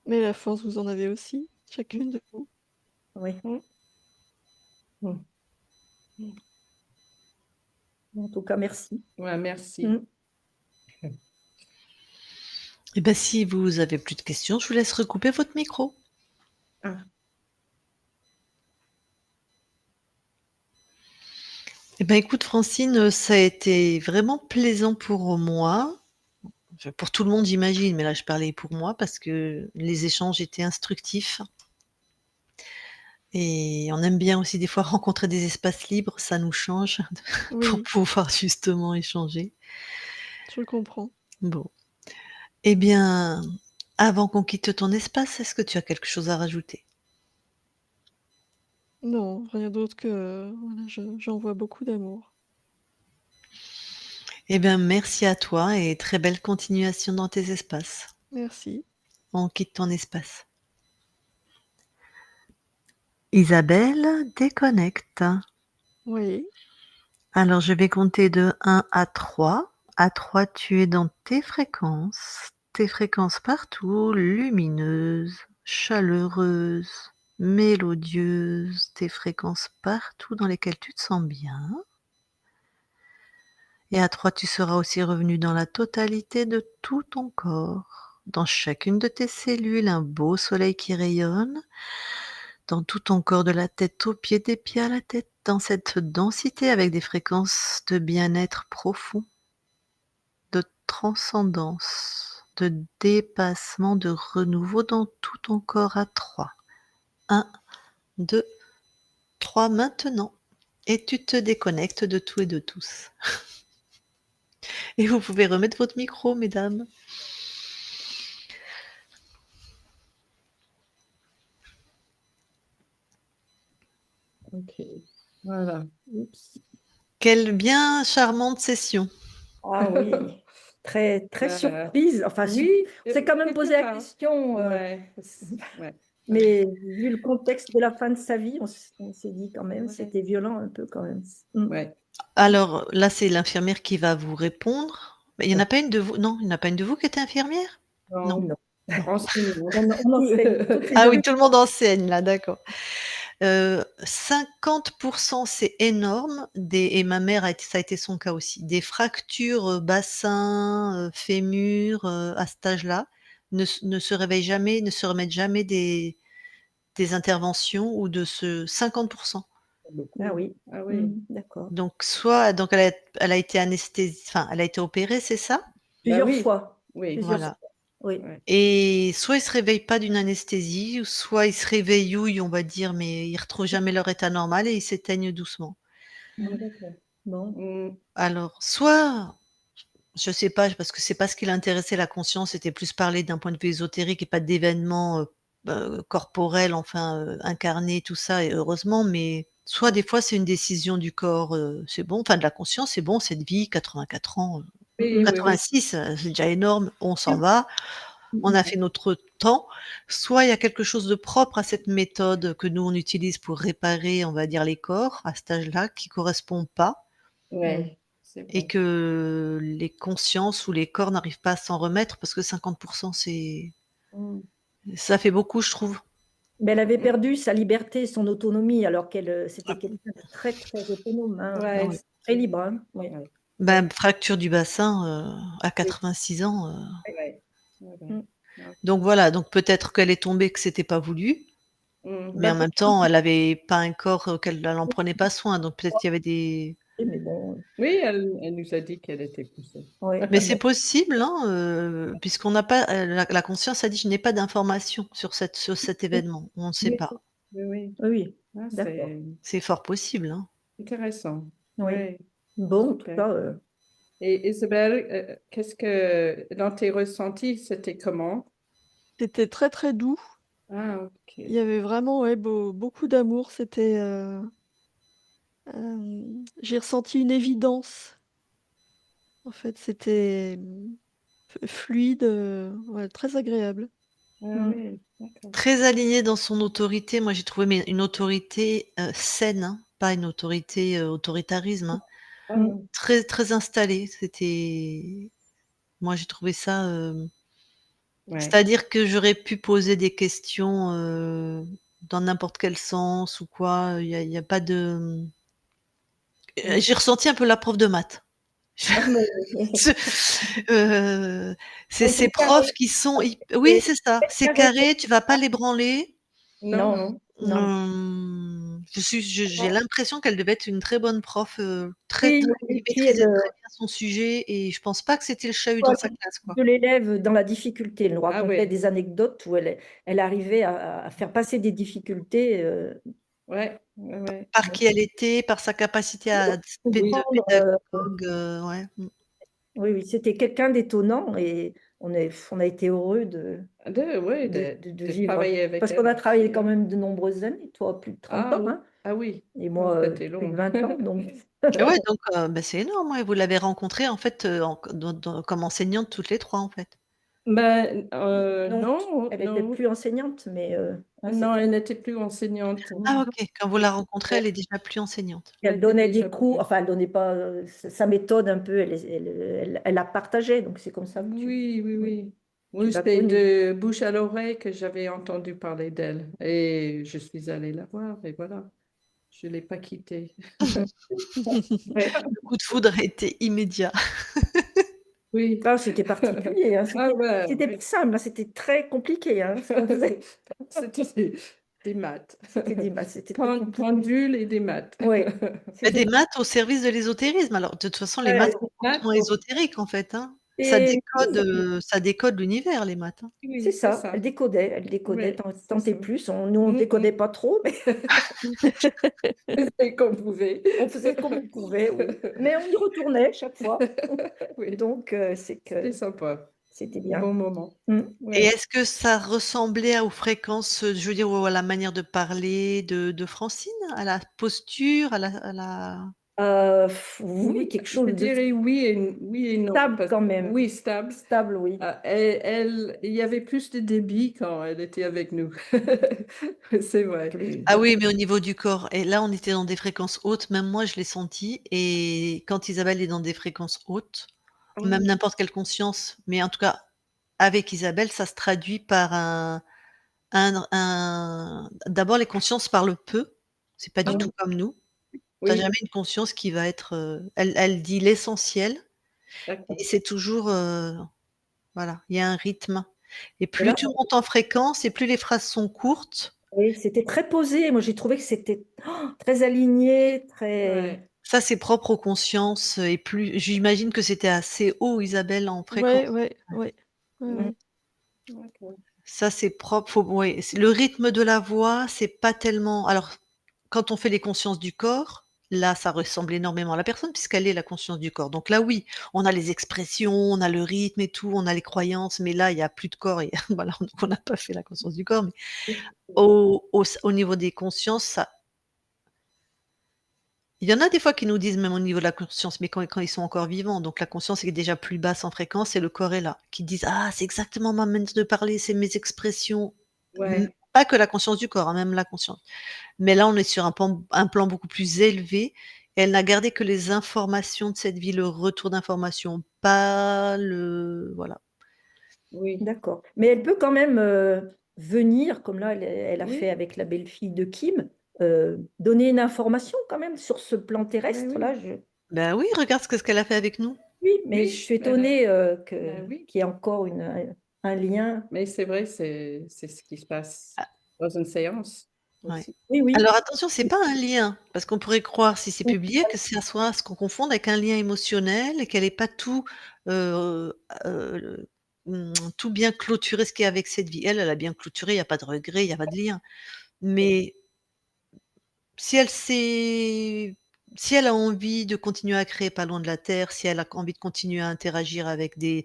Mais la force, vous en avez aussi, chacune de vous.
Oui.
Mm. Mm.
En tout cas, merci.
Ouais, merci.
Mm.
Eh bien, si vous avez plus de questions, je vous laisse recouper votre micro.
Ah,
Eh bien, écoute, Francine, ça a été vraiment plaisant pour moi. Pour tout le monde, j'imagine, mais là, je parlais pour moi parce que les échanges étaient instructifs. Et on aime bien aussi des fois rencontrer des espaces libres, ça nous change pour
Oui,
pouvoir justement échanger.
je comprends.
Bon. Eh bien, avant qu'on quitte ton espace, est-ce que tu as quelque chose à rajouter?
Non, rien d'autre que voilà, j'envoie beaucoup d'amour.
Eh bien, merci à toi et très belle continuation dans tes espaces.
Merci.
On quitte ton espace. Isabelle, déconnecte.
Oui,
Alors, je vais compter de 1 à 3. À 3, tu es dans tes fréquences partout, lumineuses, chaleureuses, mélodieuses, tes fréquences partout dans lesquelles tu te sens bien. Et à 3, tu seras aussi revenu dans la totalité de tout ton corps, dans chacune de tes cellules, un beau soleil qui rayonne, dans tout ton corps, de la tête aux pieds, des pieds à la tête, dans cette densité avec des fréquences de bien-être profond, de transcendance, de dépassement, de renouveau dans tout ton corps à 3. 1, 2, 3 maintenant. Et tu te déconnectes de tout et de tous. Et vous pouvez remettre votre micro, mesdames.
ok. Voilà. Oups.
Quelle bien charmante session.
Ah oui, très, très
Euh,
surprise. Enfin,
oui,
on s'est quand même posé
quelque
la
part.
question,
Ouais, ouais,
mais vu le contexte de la fin de sa vie, on s'est dit quand même,
ouais,
c'était violent un peu quand même. Mm.
ouais.
Alors là, c'est l'infirmière qui va vous répondre. Mais il n'y en a pas une de vous? Non, il n'y en a pas une de vous qui était infirmière? Non.
Non,
Non.
Non.
renseignez-vous.
On enseigne toutes les
Ah
deux.
oui, tout le monde enseigne là, d'accord. 50 c'est énorme et ma mère ça a été son cas aussi, des fractures, bassin, fémur, à cet âge-là, ne se réveillent jamais, ne se remettent jamais des interventions ou de ce 50.
Beaucoup.
Ah oui.
Ah oui.
D'accord.
Donc elle a été enfin, elle a été opérée, c'est ça?
Bah
Plusieurs
oui,
fois.
oui.
Plusieurs
Voilà.
fois. Oui.
Ouais.
Et soit ils se réveillent pas d'une anesthésie, ou soit ils se réveillent, on va dire, mais ils retrouvent jamais leur état normal et ils s'éteignent doucement.
Ah, d'accord.
Bon.
Mm.
Alors, soit, je sais pas, parce que c'est pas ce qui l'intéressait, la conscience, c'était plus parler d'un point de vue ésotérique et pas d'événements, corporels, enfin, incarnés, tout ça, et heureusement, mais soit des fois c'est une décision du corps, c'est bon, enfin de la conscience, c'est bon, cette vie, 84 ans,
Oui, oui, oui.
86, c'est déjà énorme, on s'en va. On
Mhm.
a fait notre temps. Soit il y a quelque chose de propre à cette méthode que nous on utilise pour réparer, on va dire, les corps à cet âge-là, qui correspond pas
Ouais, c'est
et
vrai.
que les consciences ou les corps n'arrivent pas à s'en remettre parce que 50
Mm.
ça fait beaucoup, je trouve.
Mais elle avait
Mm.
perdu sa liberté, son autonomie, alors qu'elle c'était quelqu'un de très, très autonome, hein,
Ah
Ouais,
oui.
très libre. Hein. Oui.
ouais,
Bah, fracture du bassin, à 86 ans,
ouais, ouais, ouais.
Mm.
Ok.
donc voilà, donc peut-être qu'elle est tombée, que c'était pas voulu,
Mm.
mais
Bah,
en même temps, elle avait pas un corps, elle en prenait pas soin, donc peut-être qu'il y avait des.
mais bon,
Oui, elle nous a dit qu'elle était poussée.
ouais.
Mais c'est possible, hein, puisqu'on n'a pas, la conscience a dit: «Je n'ai pas d'informations sur cet événement, on ne sait
Oui,
pas».
oui, oui.
Oui, oui,
Ah,
d'accord.
c'est
C'est fort possible, hein.
intéressant.
Oui.
Oui,
Bon, en tout
super.
cas,
Et Isabelle, qu'est-ce que, dans tes ressentis, c'était comment?
C'était très, très doux.
Ah,
Il
ok.
y avait vraiment, ouais, beaucoup d'amour. C'était, j'ai ressenti une évidence. En fait, c'était, fluide, ouais, très agréable.
Ah
Mmh.
oui, d'accord.
Très aligné dans son autorité. Moi, j'ai trouvé mais une autorité, saine, hein, pas une autorité, autoritarisme, hein.
Ah
Mmh.
oui.
Très, très installé. Moi, j'ai trouvé ça,
Ouais.
c'est-à-dire que j'aurais pu poser des questions, dans n'importe quel sens ou quoi, il y a pas de,
Mmh.
j'ai ressenti un peu la prof de maths.
Ah mais
Ce c'est
donc
ces
c'est carré,
profs qui sont hyp oui,
c'est
c'est ça,
très
c'est
carré comme
carré, tu vas pas
ça.
les branler.
Non,
Non, non, non.
J'ai l'impression qu'elle devait être une très bonne prof, très,
Oui,
très
oui,
qui
oui, puis
maîtrisait très bien son sujet et je pense pas que c'était le chahut dans sa classe, quoi.
de l'élève dans la difficulté. Elle nous
ah
racontait
oui,
des anecdotes où elle arrivait à faire passer des difficultés,
ouais, ouais, ouais.
Par qui elle était, par sa capacité à de
comprendre,
pédagogue, ouais,
oui, oui, c'était quelqu'un d'étonnant et on a été heureux
Oui,
de
de
vivre
travailler avec
parce qu'on
elle
a travaillé
aussi,
quand
hein.
même de nombreuses années, toi plus de 30
Ah
ans,
oui,
hein,
ah oui,
et
oh,
moi,
c'était
plus de
long.
20 ans, donc
et ouais, donc bah, c'est énorme, ouais. Vous l'avez rencontrée en fait, en comme enseignante toutes les 3 en fait?
Ben,
non,
non,
elle était
non,
plus enseignante, mais ouais,
non,
c'était
elle n'était plus enseignante.
Ah OK, quand vous la rencontrez,
Ouais,
elle est déjà plus enseignante.
elle
elle
était
donnait des
déjà
cours,
plus.
enfin elle donnait pas, sa méthode un peu, elle la partageait, donc c'est comme ça que
Oui, oui,
oui,
oui.
tu
Oui,
l'as
c'était
connue.
de bouche à l'oreille que j'avais entendu parler d'elle. Et je suis allée la voir et voilà, je ne l'ai pas quittée.
Mmh. Ouais.
Le coup de foudre a été immédiat.
Oui.
Ah, c'était particulier, hein,
Ah
c'était
ouais,
pas simple, hein, c'était très compliqué, hein, ce qu'on faisait.
c'était des maths.
C'était très compliqué.
Pendule et des maths.
Ouais,
Et des
c'était
maths au service de l'ésotérisme. Alors, de toute façon, les
ouais,
maths,
Des
c'est
maths
fortement ésotérique, en fait, hein.
et oui,
Ça décode l'univers, les maths, hein.
c'est
oui, c'est
ça,
ça.
elle décodait
Oui,
tant
c'est
tant et
ça.
plus. Nous, on
Mm,
décodait
mm.
pas trop, mais
C'est qu'on pouvait.
on faisait comme on pouvait, oui. Mais on y retournait chaque fois,
Oui,
donc c'est
c'était
que
sympa.
c'était
Bon
bien.
moment.
Mmh.
Et
Ouais.
est-ce que ça ressemblait aux fréquences, je veux dire, à la manière de parler de Francine? À la posture, à la
Oui,
Oui,
quelque
je
chose de
dirais oui et non.
stable quand même.
Oui, stable.
Stable, oui.
Il y avait plus de débit quand elle était avec nous. C'est vrai.
Plus
ah oui, mais au niveau du corps et là, on était dans des fréquences hautes, même moi, je l'ai senti et quand Isabelle est dans des fréquences hautes, même
Ah,
n'importe quelle conscience, mais en tout cas, avec Isabelle, ça se traduit par d'abord les consciences parlent peu, c'est pas du
ah,
tout comme nous. Tu as
oui,
jamais une conscience qui va être, elle dit l'essentiel et
d'accord.
c'est toujours, voilà, il y a un rythme et
et
plus
là
tu montes en fréquence et plus les phrases sont courtes.
oui, c'était très posé. Moi, j'ai trouvé que c'était très aligné, très
Ouais,
Ça, c'est propre aux consciences, et plus j'imagine que c'était assez haut, Isabelle, en
Ouais,
fréquence.
ouais, ouais. Ouais,
mmh,
ouais.
d'accord.
Ça, c'est propre, faut ouais, c'est le rythme de la voix, c'est pas tellement alors, quand on fait les consciences du corps, là, ça ressemble énormément à la personne puisqu'elle est la conscience du corps. Donc là, oui, on a les expressions, on a le rythme et tout, on a les croyances, mais là, il y a plus de corps et voilà, donc on n'a pas fait la conscience du corps, mais au niveau des consciences, ça il y en a des fois qui nous disent même au niveau de la conscience, mais quand ils sont encore vivants, donc la conscience est déjà plus basse en fréquence et le corps est là, qui disent: «Ah, c'est exactement ma manière de parler, c'est mes expressions».
Ouais,
Pas que la conscience du corps, hein, même la conscience. Mais là, on est sur un plan beaucoup plus élevé et elle n'a gardé que les informations de cette vie, le retour d'informations, pas le voilà.
oui,
d'accord. Mais elle peut quand même, venir, comme là, elle a fait
oui,
avec la belle-fille de Kim, donner une information quand même sur ce plan
ben oui,
terrestre-là. Je
Ben oui, regarde ce qu'elle a fait avec nous.
Oui, mais je
oui,
suis étonnée,
ben oui.
qu'il y ait encore un lien.
Mais c'est vrai, c'est ce qui se passe
Ah,
dans une séance
ouais.
aussi.
Oui, oui.
Alors attention, c'est pas un lien, parce qu'on pourrait croire, si c'est
Mmh.
publié, que ça soit ce qu'on confonde avec un lien émotionnel et qu'elle ait pas tout, tout bien clôturé ce qu'il y a avec cette vie. Elle a bien clôturé, il y a pas de regret, il y a pas de lien. Mais si elle s'est si elle a envie de continuer à créer pas loin de la terre, si elle a envie de continuer à interagir avec des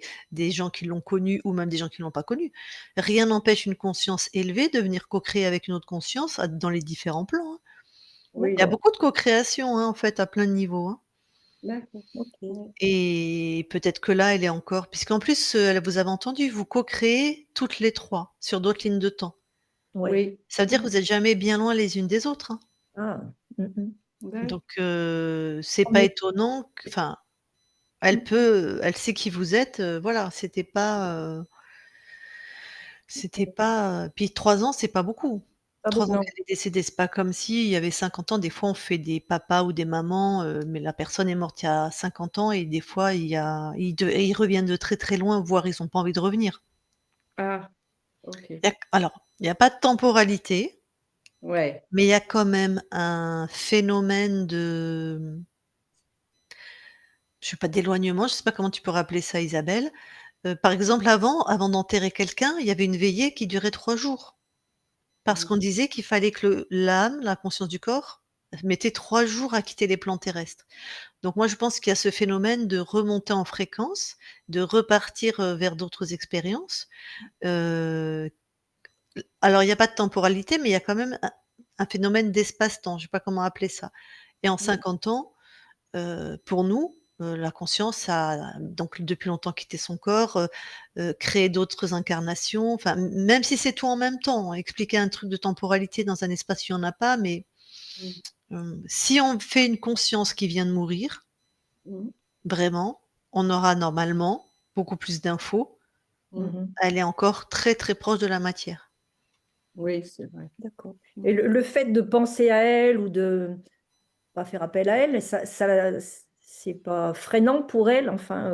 gens qui l'ont connue ou même des gens qui l'ont pas connue, rien n'empêche une conscience élevée de venir co-créer avec une autre conscience dans les différents plans, hein.
Oui,
Il y a
donc
beaucoup de co-création, hein, en fait, à plein de niveaux, hein.
D'accord.
OK.
Ouais.
Et peut-être que là, elle est encore puisqu'en plus, vous avez entendu, vous co-créez toutes les 3 sur d'autres lignes de temps.
Ouais.
Oui.
Ça veut dire que vous êtes jamais bien loin les unes des autres, hein.
Ah. Mmh.
D'accord.
Donc c'est
On
pas
est
étonnant q enfin, elle sait qui vous êtes, voilà, c'était pas, puis 3 ans, c'est pas beaucoup.
pas
3 ans
beaucoup.
Non.
qu'elle est décédée, c'est pas comme s'il y avait 50 ans. Des fois, on fait des papas ou des mamans, mais la personne est morte il y a 50 ans et des fois, ils reviennent de très, très loin, voire ils ont pas envie de revenir.
Ah, OK.
Il y a pas de temporalité,
Ouais.
mais il y a quand même un phénomène de, je sais pas, d'éloignement, je sais pas comment tu peux rappeler ça, Isabelle. Par exemple, avant d'enterrer quelqu'un, il y avait une veillée qui durait 3 jours. Parce
Mmh.
qu'on disait qu'il fallait que l'âme, la conscience du corps, mettait 3 jours à quitter les plans terrestres. Donc moi, je pense qu'il y a ce phénomène de remonter en fréquence, de repartir, vers d'autres expériences. Heu, alors il y a pas de temporalité, mais il y a quand même un phénomène d'espace-temps, je sais pas comment appeler ça. Et en
Oui.
50 ans, pour nous, la conscience a donc depuis longtemps quitté son corps, créé d'autres incarnations, enfin, même si c'est tout en même temps, hein. Expliquer un truc de temporalité dans un espace, il y en a pas, mais
Mmh.
si on fait une conscience qui vient de mourir,
Mmh.
vraiment, on aura normalement beaucoup plus d'infos.
Mmh.
Mmh.
Elle est encore très, très proche de la matière.
Oui, c'est vrai.
D'accord. Et le fait de penser à elle ou de pas faire appel à elle, ça c'est pas freinant pour elle? Enfin,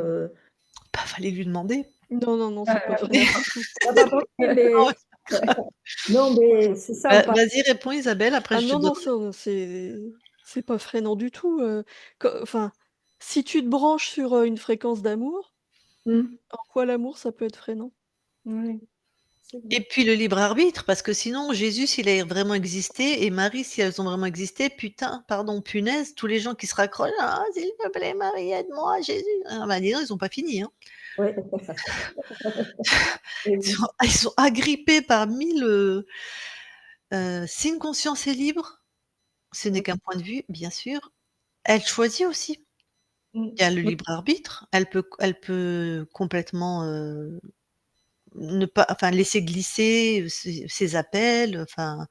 Bah, fallait lui demander.
Non, non, non, c'est pas
heu,
freinant du tout.
tu as pas pensé,
Non,
mais
mais c'est pas grave.
non, mais c'est ça, on parle.
Vas-y, réponds Isabelle, après
Ah
je te
non, non,
donnerai.
ça, c'est pas freinant du tout, enfin, si tu te branches sur, une fréquence d'amour,
Mmh.
en quoi l'amour, ça peut être freinant?
Oui, c'est
Et
vrai.
puis le libre arbitre, parce que sinon Jésus, s'il a vraiment existé et Marie, si elles ont vraiment existé, putain, pardon, punaise, tous les gens qui se raccrochent: «Ah s'il te plaît Marie, aide-moi, Jésus». Ah bah, dis donc, ils ont pas fini, hein.
Ouais. Et
Ils
oui.
sont ils sont agrippés par 1000, si une conscience est libre, ce n'est
Oui.
qu'un point de vue, bien sûr, elle choisit aussi.
Mmh.
Il y a le
Oui.
libre arbitre, elle peut complètement, ne pas enfin laisser glisser, ses appels, enfin,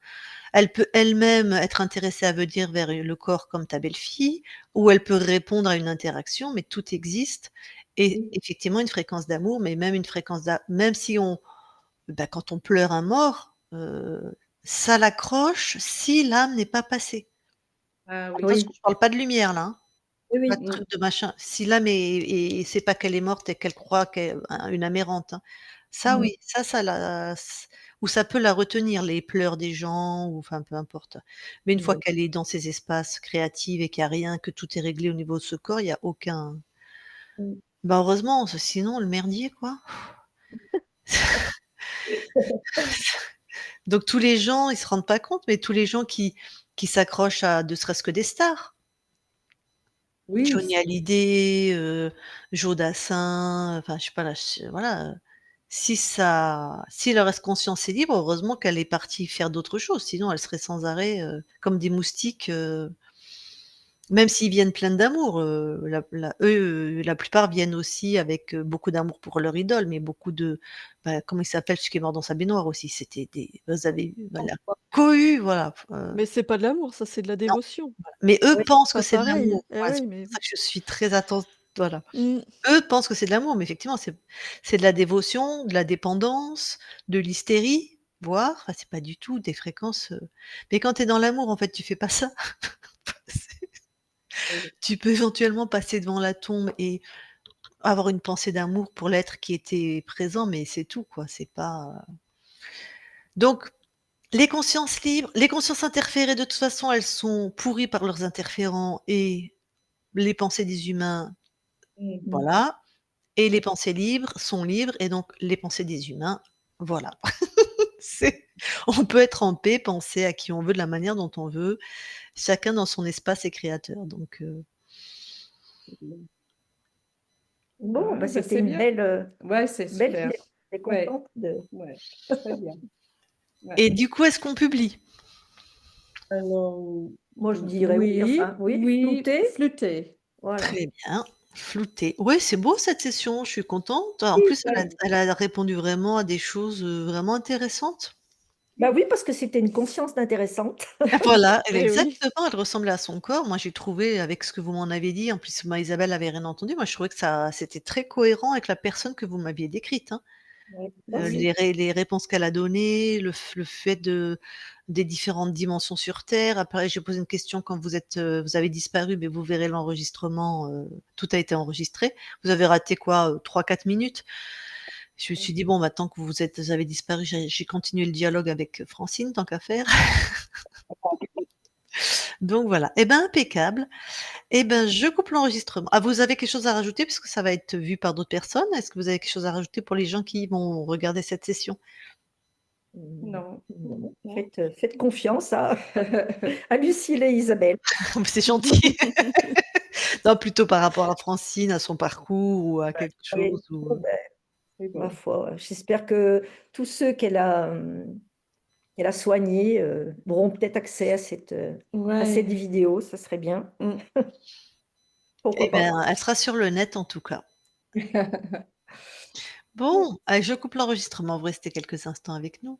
elle peut elle-même être intéressée à venir vers le corps comme ta belle-fille, ou elle peut répondre à une interaction, mais tout existe et
Oui.
effectivement une fréquence d'amour, mais même une fréquence même si quand on pleure un mort, ça l'accroche si l'âme n'est pas passée.
Ah oui.
Attention,
Oui.
je parle pas de lumière là, hein,
Oui,
pas de
oui.
Mmh.
truc de machin. Si l'âme c'est pas qu'elle est morte et qu'elle croit qu'elle une âme errante, hein. Ça
Mmh.
oui, ça la ou ça peut la retenir, les pleurs des gens ou enfin peu importe. Mais une fois
Oui.
qu'elle est dans ces espaces créatifs et qu'il y a rien, que tout est réglé au niveau de ce corps, il y a aucun
Mmh.
bah, heureusement, sinon le merdier quoi. Donc tous les gens, ils se rendent pas compte, mais tous les gens qui s'accrochent à ne serait-ce que des stars,
Oui,
Johnny Hallyday, Joe Dassin, enfin je sais pas là, voilà, si leur reste conscience et libre, heureusement qu'elle est partie faire d'autres choses, sinon elle serait sans arrêt, comme des moustiques, même s'ils viennent pleins d'amour, la plupart viennent aussi avec, beaucoup d'amour pour leur idole, mais beaucoup de comment il s'appelle celui qui est mort dans sa baignoire aussi? C'était des vous avez vu, voilà, cohue, voilà,
Mais c'est pas de l'amour, ça, c'est de la
non,
dévotion.
mais eux
Oui.
pensent que
Pas
c'est de
pareil.
l'amour.
Eh
Ouais,
oui,
c'est
mais
pour ça que je suis très voilà.
mmh,
Eux pensent que c'est de l'amour, mais effectivement, c'est de la dévotion, de la dépendance, de l'hystérie, voire, enfin, c'est pas du tout des fréquences, mais quand tu es dans l'amour, en fait, tu fais pas ça.
oui.
Tu peux éventuellement passer devant la tombe et avoir une pensée d'amour pour l'être qui était présent, mais c'est tout, quoi, c'est pas, donc les consciences interférées, de toute façon, elles sont pourries par leurs interférents et les pensées des humains,
Mmh mh.
voilà, et les pensées libres sont libres et donc les pensées des humains, voilà. C'est on peut être en paix, penser à qui on veut, de la manière dont on veut, chacun dans son espace est créateur, donc
Bon,
Ah,
bah,
bah,
c'était
c'est
une
bien. Ouais, c'est
belle
super.
fête. J'étais
Ouais,
contente de
ouais, très bien. Ouais.
et du coup, est-ce qu'on publie?
alors, moi je dirais oui,
Oui,
enfin oui,
oui,
flouter.
flûter.
Voilà.
Très bien. Flouté. Ouais, c'est beau cette session, je suis contente. En
Oui,
plus,
ouais.
elle a répondu vraiment à des choses, vraiment intéressantes.
Bah oui, parce que c'était une conscience intéressante.
Voilà,
Eh oui.
exactement, elle ressemblait à son corps. Moi, j'ai trouvé avec ce que vous m'en avez dit, en plus, Isabelle avait rien entendu. Moi, je trouvais que ça c'était très cohérent avec la personne que vous m'aviez décrite, hein.
Ouais, merci.
Les réponses qu'elle a données, le fait des différentes dimensions sur terre. Après, j'ai posé une question quand vous avez disparu, mais vous verrez l'enregistrement, tout a été enregistré. Vous avez raté quoi, 3-4 minutes? Je me suis dit: «Bon, maintenant que vous avez disparu», j'ai continué le dialogue avec Francine, tant qu'à faire. Donc voilà. Eh ben, impeccable. Eh ben, je coupe l'enregistrement. Ah, vous avez quelque chose à rajouter? Puisque ça va être vu par d'autres personnes. Est-ce que vous avez quelque chose à rajouter pour les gens qui vont regarder cette session?
Non.
Non,
Non.
faites confiance à à Lucille et Isabelle.
C'est gentil. Non, plutôt par rapport à Francine, à son parcours ou à quelque
Oui,
chose ou,
bon, ben,
C'est
ma
bon.
foi, j'espère que tous ceux qu'elle a soignés, auront peut-être accès à cette
Ouais.
vidéo, ça serait bien.
Mm.
eh
Pourquoi pas?
ben, elle sera sur le net en tout cas. Bon, allez, je coupe l'enregistrement. Vous restez quelques instants avec nous.